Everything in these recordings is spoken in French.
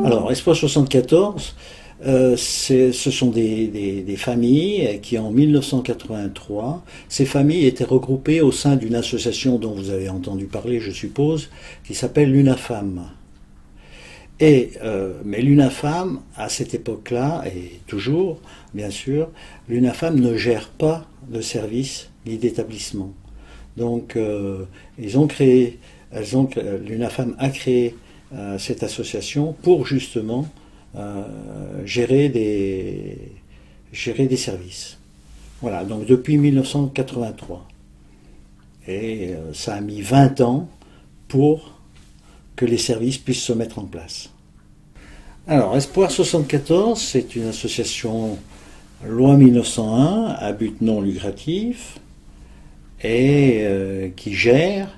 Alors, Espoir 74, ce sont des familles qui, en 1983, ces familles étaient regroupées au sein d'une association dont vous avez entendu parler, je suppose, qui s'appelle l'UNAFAM. Mais l'UNAFAM, à cette époque-là, et toujours, bien sûr, l'UNAFAM ne gère pas de service ni d'établissement. Donc, l'UNAFAM a créé cette association pour justement gérer des services. Voilà, donc depuis 1983. Et ça a mis 20 ans pour que les services puissent se mettre en place. Alors, Espoir 74, c'est une association loi 1901 à but non lucratif et qui gère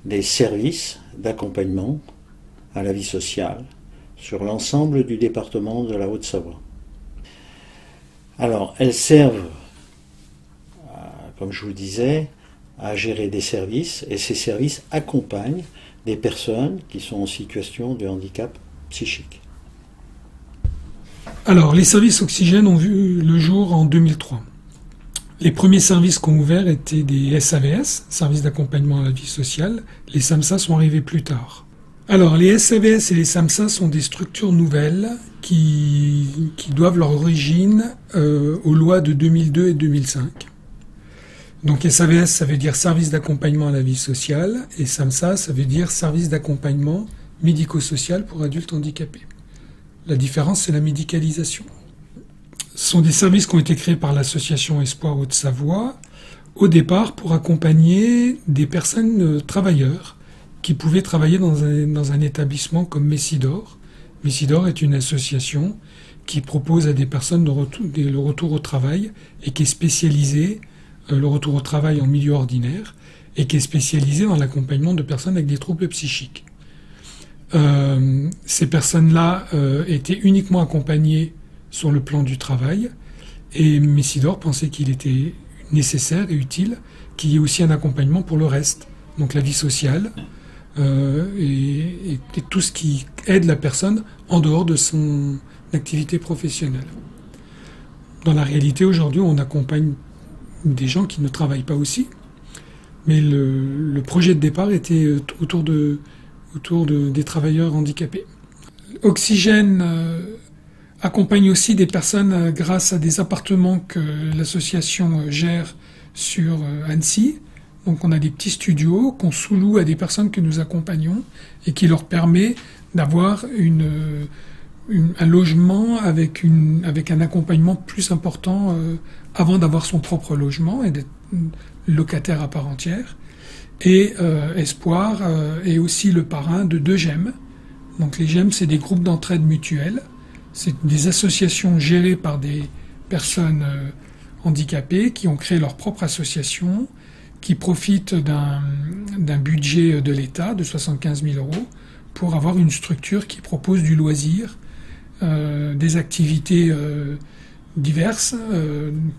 des services d'accompagnement à la vie sociale sur l'ensemble du département de la Haute-Savoie. Alors, elles servent, comme je vous le disais, à gérer des services, et ces services accompagnent des personnes qui sont en situation de handicap psychique. Alors, les services Oxygène ont vu le jour en 2003. Les premiers services qu'ont ouverts étaient des SAVS, services d'accompagnement à la vie sociale. Les SAMSA sont arrivés plus tard. Alors, les SAVS et les SAMSA sont des structures nouvelles qui doivent leur origine aux lois de 2002 et 2005. Donc SAVS, ça veut dire service d'accompagnement à la vie sociale, et SAMSA, ça veut dire service d'accompagnement médico-social pour adultes handicapés. La différence, c'est la médicalisation. Ce sont des services qui ont été créés par l'association Espoir Haute-Savoie, au départ pour accompagner des personnes travailleurs qui pouvaient travailler dans un établissement comme Messidor. Messidor est une association qui propose à des personnes le retour au travail et qui est spécialisée le retour au travail en milieu ordinaire et qui est spécialisée dans l'accompagnement de personnes avec des troubles psychiques. Ces personnes-là étaient uniquement accompagnées sur le plan du travail et Messidor pensait qu'il était nécessaire et utile qu'il y ait aussi un accompagnement pour le reste, donc la vie sociale et tout ce qui aide la personne en dehors de son activité professionnelle. Dans la réalité, aujourd'hui, on accompagne des gens qui ne travaillent pas aussi, mais le projet de départ était autour des travailleurs handicapés. Oxygène accompagne aussi des personnes grâce à des appartements que l'association gère sur Annecy. Donc on a des petits studios qu'on sous-loue à des personnes que nous accompagnons et qui leur permet d'avoir un logement avec un accompagnement plus important avant d'avoir son propre logement et d'être locataire à part entière. Et Espoir est aussi le parrain de 2 GEM. Donc les GEM, c'est des groupes d'entraide mutuelle. C'est des associations gérées par des personnes handicapées qui ont créé leur propre association, qui profitent d'un budget de l'État de 75 000 € pour avoir une structure qui propose du loisir, des activités diverses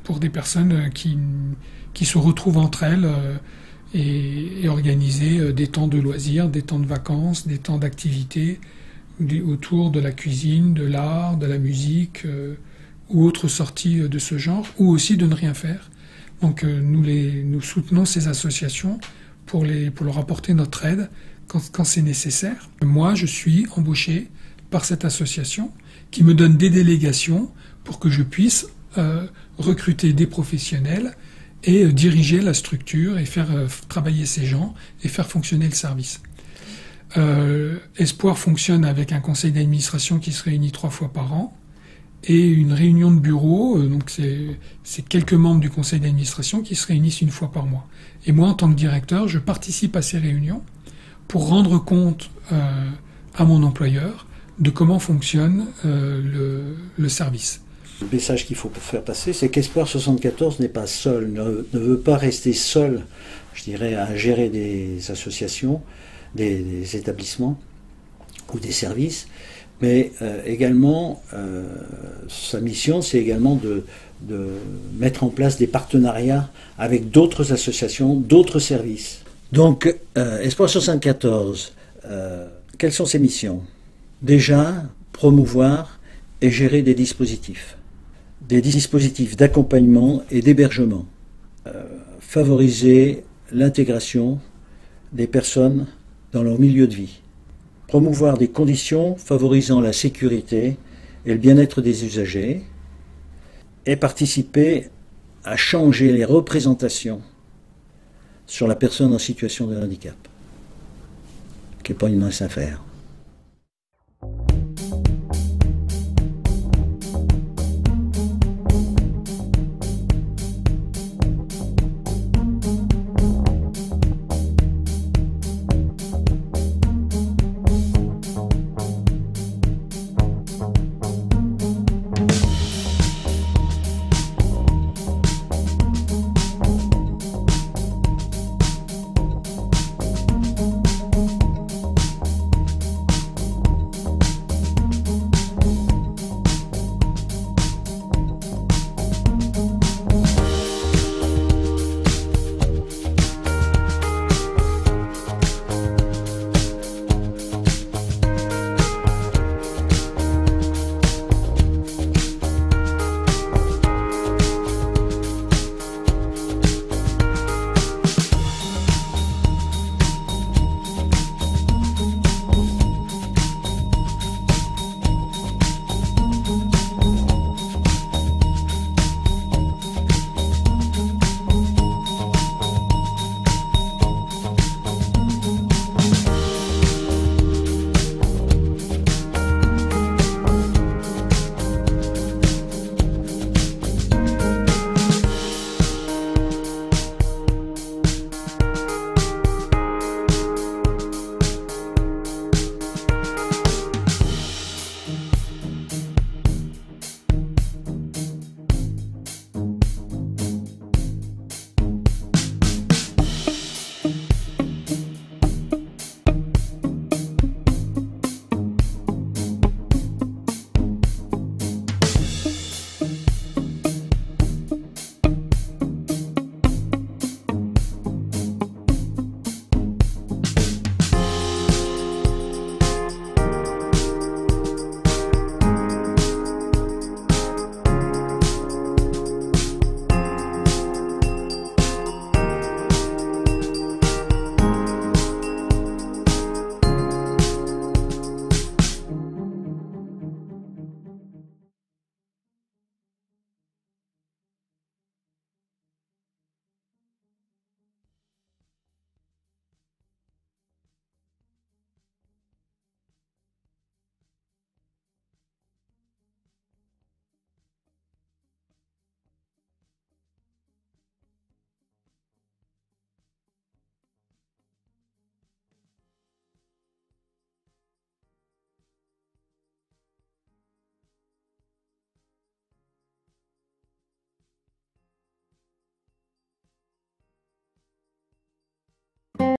pour des personnes qui se retrouvent entre elles et organiser des temps de loisirs, des temps de vacances, des temps d'activités autour de la cuisine, de l'art, de la musique ou autres sorties de ce genre, ou aussi de ne rien faire. Donc nous soutenons ces associations pour leur apporter notre aide quand c'est nécessaire. Moi, je suis embauché par cette association qui me donne des délégations pour que je puisse recruter des professionnels et diriger la structure et faire travailler ces gens et faire fonctionner le service. Espoir fonctionne avec un conseil d'administration qui se réunit 3 fois par an et une réunion de bureau, donc c'est quelques membres du conseil d'administration qui se réunissent 1 fois par mois. Et moi, en tant que directeur, je participe à ces réunions pour rendre compte à mon employeur de comment fonctionne le service. Le message qu'il faut faire passer, c'est qu'Espoir 74 n'est pas seul, ne veut pas rester seul, je dirais, à gérer des associations, des établissements ou des services, mais également, sa mission, c'est également de mettre en place des partenariats avec d'autres associations, d'autres services. Donc, Espoir 74, quelles sont ses missions ? Déjà, promouvoir et gérer des dispositifs d'accompagnement et d'hébergement, favoriser l'intégration des personnes dans leur milieu de vie, promouvoir des conditions favorisant la sécurité et le bien-être des usagers, et participer à changer les représentations sur la personne en situation de handicap, qui n'est pas une mince affaire.